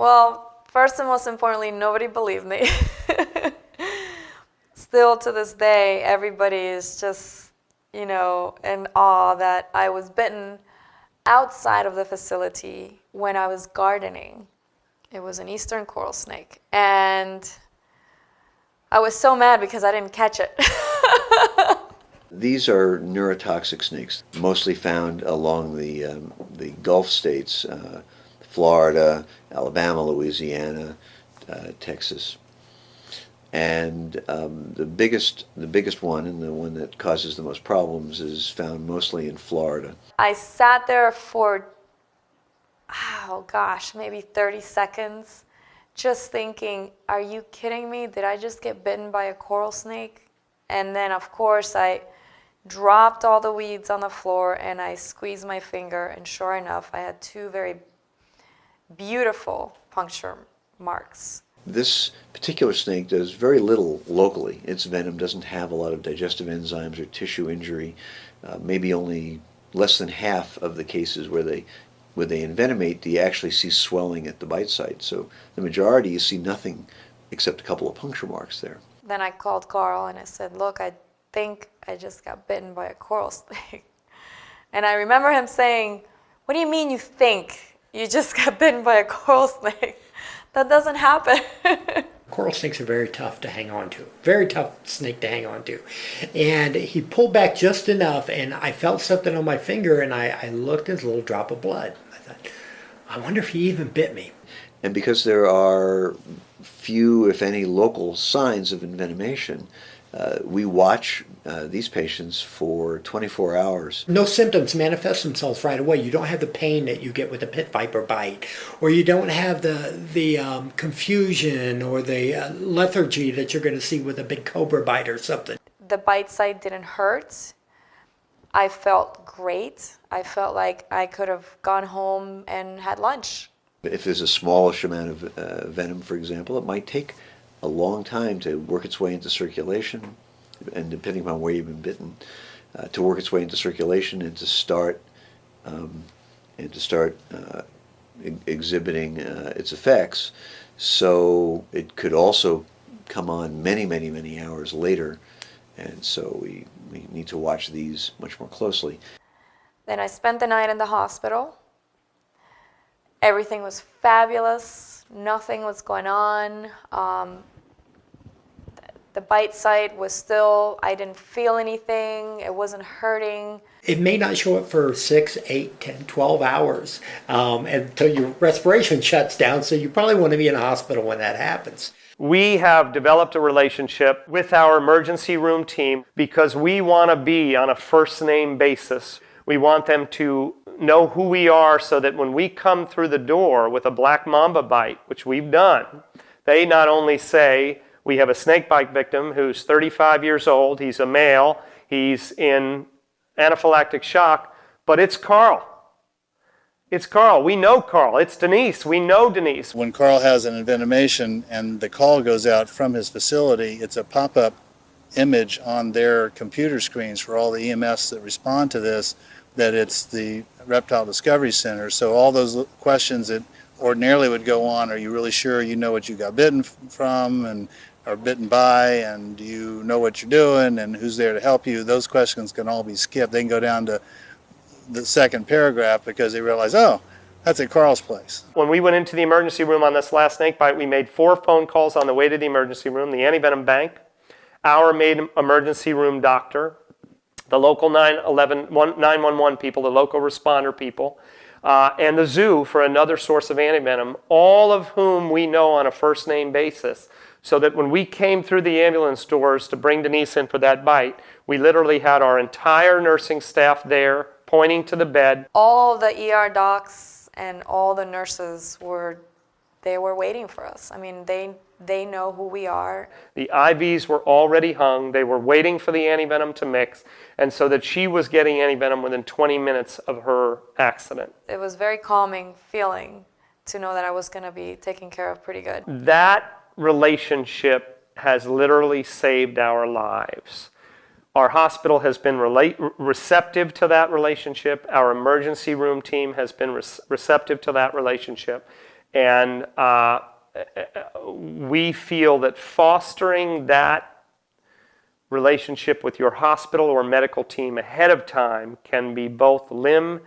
Well, first and most importantly, nobody believed me. Still to this day, everybody is just, in awe that I was bitten outside of the facility when I was gardening. It was an eastern coral snake. And I was so mad because I didn't catch it. These are neurotoxic snakes, mostly found along the Gulf states, Florida, Alabama, Louisiana, Texas. And the biggest one, and the one that causes the most problems, is found mostly in Florida. I sat there for, maybe 30 seconds, just thinking, are you kidding me? Did I just get bitten by a coral snake? And then, of course, I dropped all the weeds on the floor and I squeezed my finger, and sure enough, I had two very beautiful puncture marks. This particular snake does very little locally. Its venom doesn't have a lot of digestive enzymes or tissue injury. Maybe only less than half of the cases where they envenomate, do you actually see swelling at the bite site. So the majority, you see nothing except a couple of puncture marks there. Then I called Carl and I said, look, I think I just got bitten by a coral snake. And I remember him saying, what do you mean you think you just got bitten by a coral snake? That doesn't happen. Coral snakes are very tough to hang on to. Very tough snake to hang on to. And he pulled back just enough, and I felt something on my finger, and I looked at a little drop of blood. I thought, I wonder if he even bit me. And because there are few, if any, local signs of envenomation, we watch these patients for 24 hours. No symptoms manifest themselves right away. You don't have the pain that you get with a pit viper bite, or you don't have the confusion or the lethargy that you're going to see with a big cobra bite or something. The bite site didn't hurt. I felt great. I felt like I could have gone home and had lunch. If there's a smallish amount of venom, for example, it might take a long time to work its way into circulation, and depending upon where you've been bitten, to work its way into circulation and to start exhibiting its effects. So it could also come on many, many, many hours later, and so we need to watch these much more closely. Then I spent the night in the hospital. Everything was fabulous. Nothing was going on. The bite site was still, I didn't feel anything. It wasn't hurting. It may not show up for 6, 8, 10, 12 hours until your respiration shuts down, so you probably want to be in a hospital when that happens. We have developed a relationship with our emergency room team because we want to be on a first name basis. We want them to know who we are so that when we come through the door with a black mamba bite, which we've done, they not only say, we have a snake bite victim who's 35 years old, he's a male, he's in anaphylactic shock, but it's Carl. It's Carl. We know Carl. It's Denise. We know Denise. When Carl has an envenomation and the call goes out from his facility, it's a pop-up image on their computer screens for all the EMS that respond to this, that it's the Reptile Discovery Center. So all those questions that ordinarily would go on, are you really sure you know what you got bitten from and are bitten by, and do you know what you're doing, and who's there to help you? Those questions can all be skipped. They can go down to the second paragraph because they realize, oh, that's at Carl's place. When we went into the emergency room on this last snake bite, we made 4 phone calls on the way to the emergency room, the antivenom bank, our main emergency room doctor, the local 911 people, the local responder people, and the zoo for another source of antivenom, all of whom we know on a first name basis. So that when we came through the ambulance doors to bring Denise in for that bite, we literally had our entire nursing staff there pointing to the bed. All the ER docs and all the nurses were waiting for us. I mean, they know who we are. The IVs were already hung. They were waiting for the antivenom to mix, and so that she was getting antivenom within 20 minutes of her accident. It was very calming feeling to know that I was going to be taken care of pretty good. That relationship has literally saved our lives. Our hospital has been receptive to that relationship. Our emergency room team has been receptive to that relationship. And we feel that fostering that relationship with your hospital or medical team ahead of time can be both limb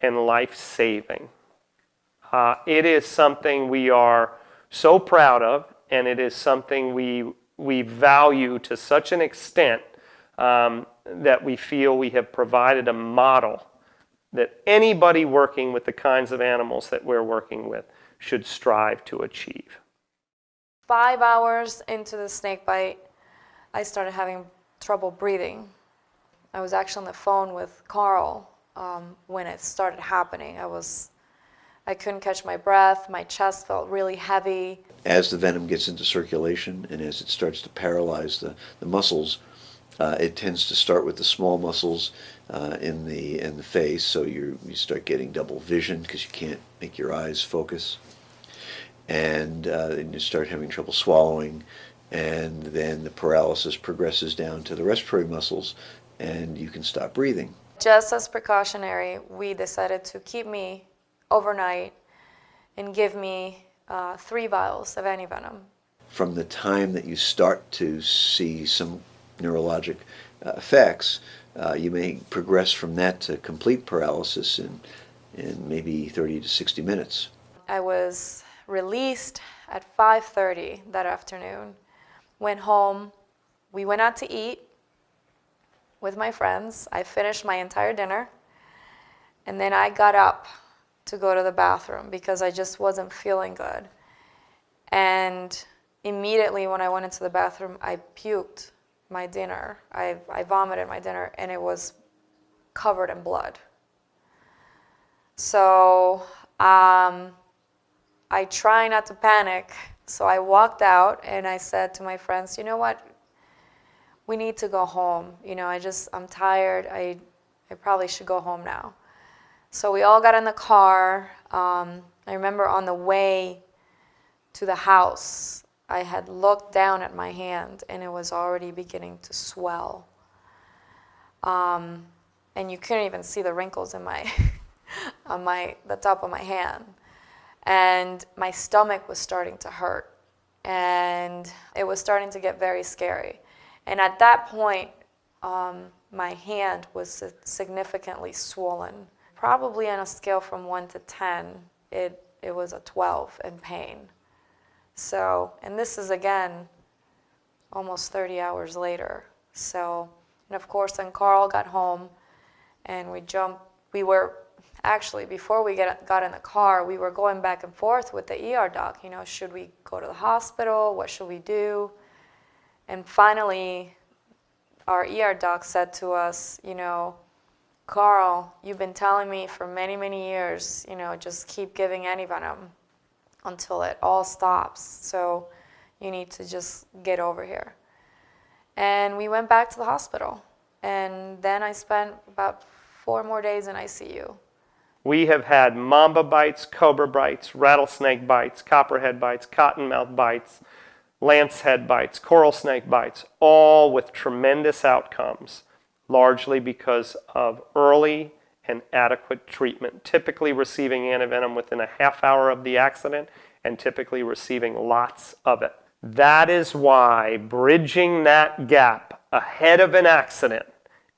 and life-saving. It is something we are so proud of, and it is something we value to such an extent that we feel we have provided a model that anybody working with the kinds of animals that we're working with should strive to achieve. 5 hours into the snake bite, I started having trouble breathing. I was actually on the phone with Carl when it started happening. I couldn't catch my breath, my chest felt really heavy. As the venom gets into circulation and as it starts to paralyze the muscles, it tends to start with the small muscles in the face, so you start getting double vision because you can't make your eyes focus, and you start having trouble swallowing, and then the paralysis progresses down to the respiratory muscles, and you can stop breathing. Just as precautionary, we decided to keep me overnight and give me 3 vials of antivenom. From the time that you start to see some neurologic effects, you may progress from that to complete paralysis in maybe 30 to 60 minutes. I was released at 5:30 that afternoon, went home, we went out to eat with my friends. I finished my entire dinner, and then I got up to go to the bathroom because I just wasn't feeling good. And immediately when I went into the bathroom, I puked my dinner. I vomited my dinner, and it was covered in blood. So I try not to panic. So I walked out and I said to my friends, you know what? We need to go home. I'm tired. I probably should go home now. So we all got in the car. I remember on the way to the house, I had looked down at my hand and it was already beginning to swell. And you couldn't even see the wrinkles in my on the top of my hand. And my stomach was starting to hurt. And it was starting to get very scary. And at that point, my hand was significantly swollen. Probably on a scale from 1 to 10, it was a 12 in pain. So, and this is again, almost 30 hours later. So, and of course, then Carl got home and we were, actually, before we got in the car, we were going back and forth with the ER doc, should we go to the hospital? What should we do? And finally, our ER doc said to us, Carl, you've been telling me for many, many years, just keep giving antivenom until it all stops. So you need to just get over here. And we went back to the hospital. And then I spent about 4 more days in ICU. We have had mamba bites, cobra bites, rattlesnake bites, copperhead bites, cottonmouth bites, lancehead bites, coral snake bites, all with tremendous outcomes, largely because of early and adequate treatment, typically receiving antivenom within a half hour of the accident and typically receiving lots of it. That is why bridging that gap ahead of an accident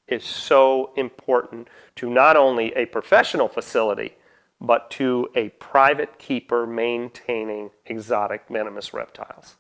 is so important to not only a professional facility, but to a private keeper maintaining exotic venomous reptiles.